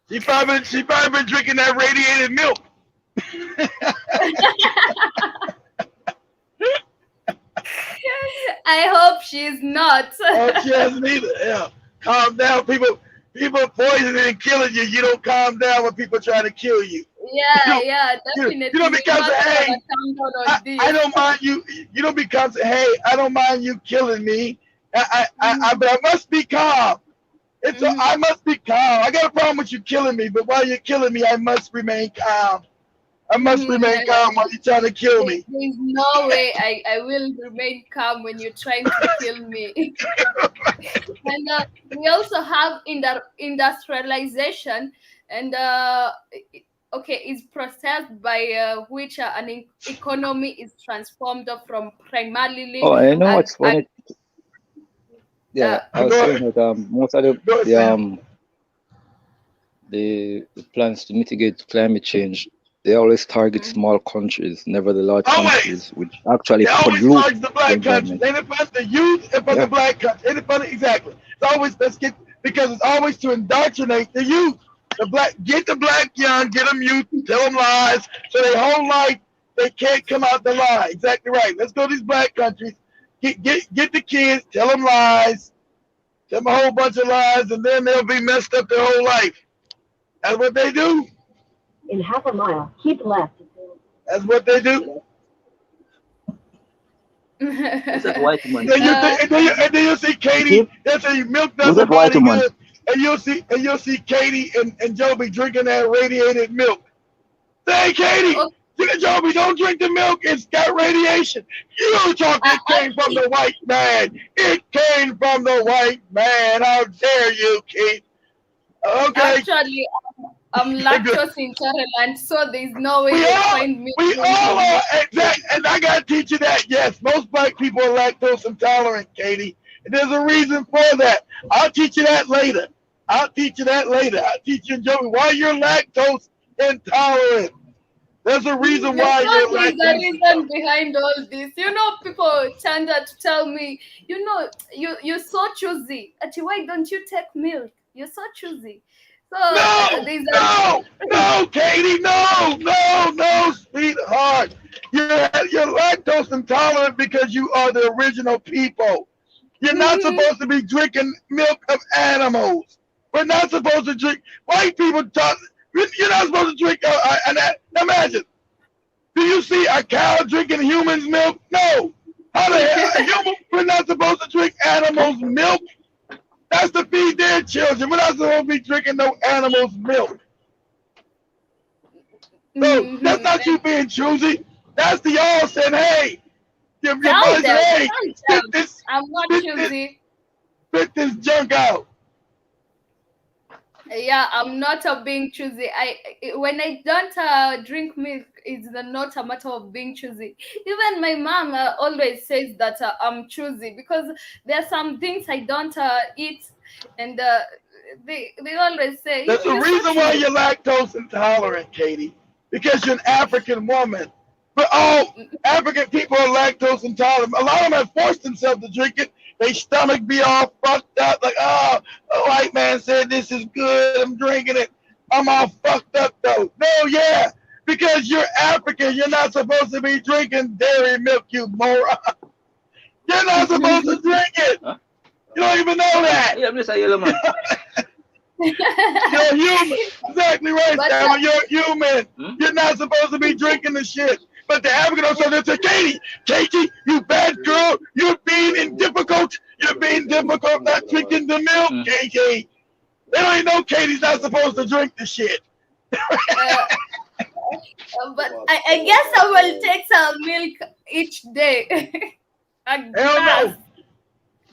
She probably been drinking that radiated milk. I hope she's not. Oh, she hasn't either. Yeah. Calm down. People poisoning and killing you. You don't calm down when people try to kill you. You Yeah, don't yeah, you don't definitely. We're because of not gonna hey, calm down I, on I this. don't mind you. You don't because hey, I don't mind you killing me. Mhm, But I must be calm. I mhm. must be calm. I got a problem with you killing me, but while you're killing me, I must remain calm. I must remain calm while you're trying to kill me. There's no way I will remain calm when you're trying to kill me. And we also have industrialization, and is processed by which economy is transformed from primarily Oh, I know an what's funny. Yeah, I was Go saying ahead. that most of the Go ahead, the Sam. um the plans to mitigate climate change, they always target Mhm, small countries, never the large Always. countries, which actually They always pollute target the the black countries. environment. Ain't it fun? The youth and for the Yeah. black country. Ain't it funny? Exactly. It's always because it's always to indoctrinate the youth. Get the black young, get them youth, tell them lies, so their whole life they can't come out the lie. Exactly right. Let's go to these black countries. Get the kids, tell them lies, tell them a whole bunch of lies, and then they'll be messed up their whole life. That's what they do. In half a mile, keep left. That's what they do. Who's that white And woman? then you uh, and then you'll see You Katie. see? They'll say milk does Who's the that white body woman? good, and you'll see Katie and Joby drinking that radiated milk. Say, Katie, okay, Joby, don't drink the milk. It's got radiation. You talk. uh, It came from the white man. It came from the white man. How dare you, Keith? Okay. actually, I'm lactose intolerant, so there's no way We you'll all find me we all drinking are milk. exact, and I gotta teach you that. Yes, most black people are lactose intolerant, Katie. And there's a reason for that. I'll teach you that later. I'll teach you that later. I'll teach you, Joey, why you're lactose intolerant. There's a reason You why know, you're there's a lactose reason intolerant. behind all this. You know, people tend to tell me, you're so choosy. Ati, why don't you take milk? You're so choosy. So No, there's no, no, Katie, no, no, no, sweetheart. You're lactose intolerant because you are the original people. You're not a. supposed to be drinking milk of animals. We're not supposed to drink. White people talk. You're not supposed to drink. Imagine. Do you see a cow drinking humans' milk? No. How the hell? We're not supposed to drink animals' milk. That's to feed their children. We're not supposed to be drinking no animals' milk. So that's Mhm. not you being choosy. That's the y'all saying, hey, your Tell body said, them, hey, tell spit them, this, I'm not spit this, choosy. spit this junk out. Yeah, I'm not a being choosy. When I don't drink milk, it's not a matter of being choosy. Even my mom always says that I'm choosy because there are some things I don't eat, and they always say There's a you're so reason why choosy. you're lactose intolerant, Katie, because you're an African woman. But all African people are lactose intolerant. A lot of them have forced themselves to drink it. Their stomach be all fucked up, like, oh, a white man said this is good, I'm drinking it. I'm all fucked up though. No, yeah, because you're African, you're not supposed to be drinking dairy milk, you moron. You're not supposed to drink it. Huh? You don't even know that. Yeah, I'm just a yellow man. You're human. Exactly right, Sam. You're human. You're not supposed to be drinking the shit. But the African also they say, Katie, you bad girl. You're being difficult. You're being difficult not drinking the milk, Katie. They don't even know Katie's not supposed to drink the shit. But I guess I will take some milk each day. A glass. Hell no.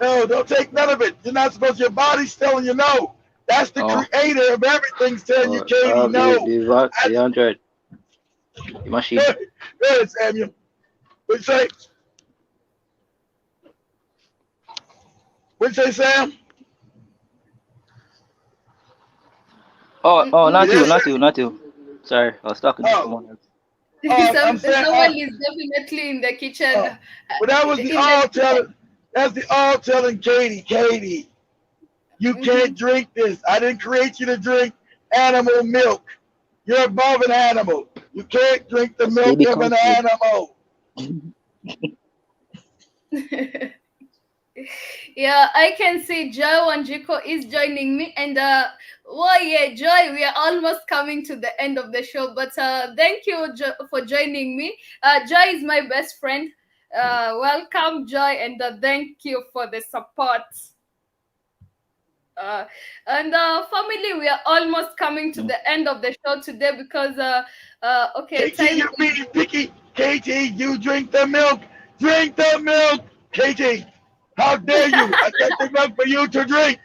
No, don't take none of it. You're not supposed to. Your body's telling you no. That's the creator of everything telling you, Katie, no. The Android. The machine. Go ahead, Samuel. What'd you say? What'd you say, Sam? Oh, not you. Sorry, I was talking to someone else. Someone is definitely in the kitchen. But that was the all telling. That's the all telling Katie, you can't drink this. I didn't create you to drink animal milk. You're above an animal. You can't drink the milk of an animal. Yeah, I can see Joy Wanjiko is joining me, and Joy, we are almost coming to the end of the show, but thank you for joining me. Joy is my best friend. Welcome, Joy, and thank you for the support. And family, we are almost coming to the end of the show today because Katie, you're being picky. Katie, you drink the milk. Drink the milk, Katie. How dare you? I got the milk for you to drink.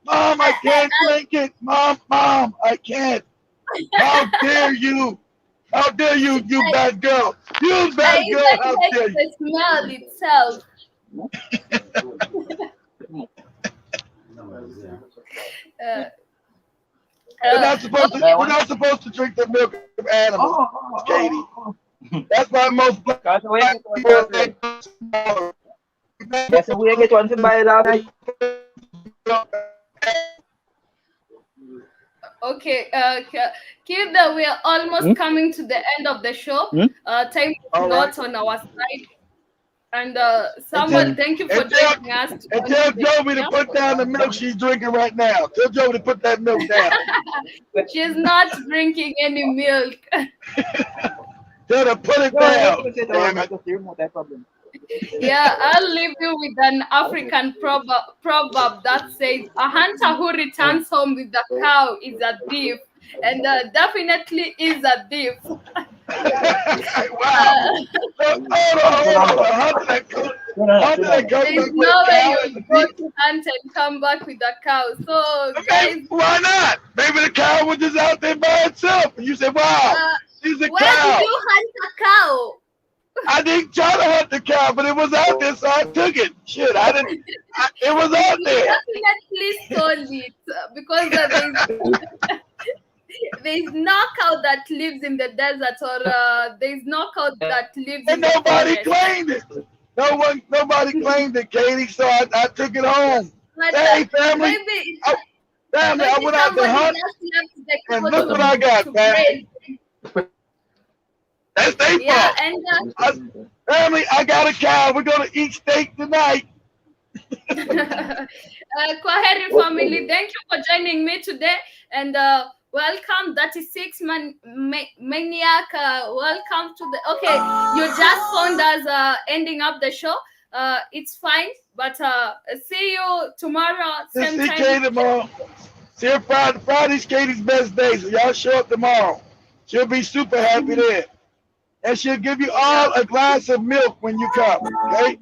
Mom, I can't drink it. Mom, I can't. How dare you? How dare you, you bad girl? You bad girl, how dare you? The smell itself. We're not supposed to drink the milk of animals, Katie. That's why most black people think. That's we get one to buy that. Okay, Kida, we are almost coming to the end of the show. Time is not on our side. And someone, thank you for joining us. And tell Joey to put down the milk she's drinking right now. Tell Joey to put that milk down. She's not drinking any milk. Tell her put it down. Yeah, I'll leave you with an African proverb that says, a hunter who returns home with a cow is a thief. And definitely is a thief. Wow. Hold on. How did that go? There's no way you go to hunt and come back with a cow. So, guys, why not? Maybe the cow was just out there by itself. And you said, wow, she's a cow. Where did you hunt a cow? I didn't try to hunt the cow, but it was out there, so I took it. Shit, it was out there. You definitely stole it because there's no cow that lives in the desert, or there's no cow that lives in the nobody forest. claimed it. Nobody claimed it, Katie, so I took it home. But, hey, family. Family, I went out to hunt, and look what I got, family. That's their fault. And family, I got a cow. We're going to eat steak tonight. Kwaheri family, thank you for joining me today. And welcome, 36 Maniac. Welcome to the. Okay, you just found us ending up the show. It's fine, but see you tomorrow. Same time. Katie tomorrow. See her Friday. Friday's Katie's best day, so y'all show up tomorrow. She'll be super happy there. And she'll give you all a glass of milk when you come, okay?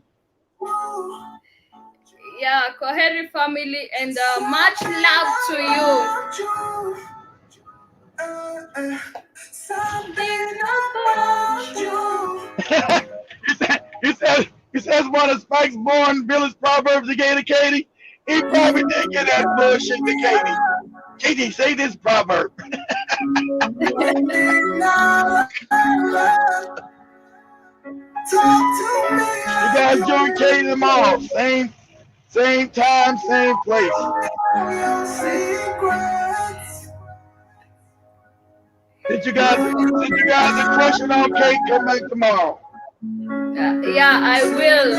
Yeah, Kwaheri family, and much love to you. Something about you. he says one of Spike's born village proverbs again to Katie. He probably did get that bullshit to Katie. Katie, say this proverb. You guys join Katie tomorrow. Same time, same place. Since you guys are crushing on Kate, come back tomorrow. Yeah, I will.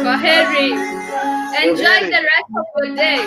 Go ahead, Enjoy Go ahead. the rest of your day.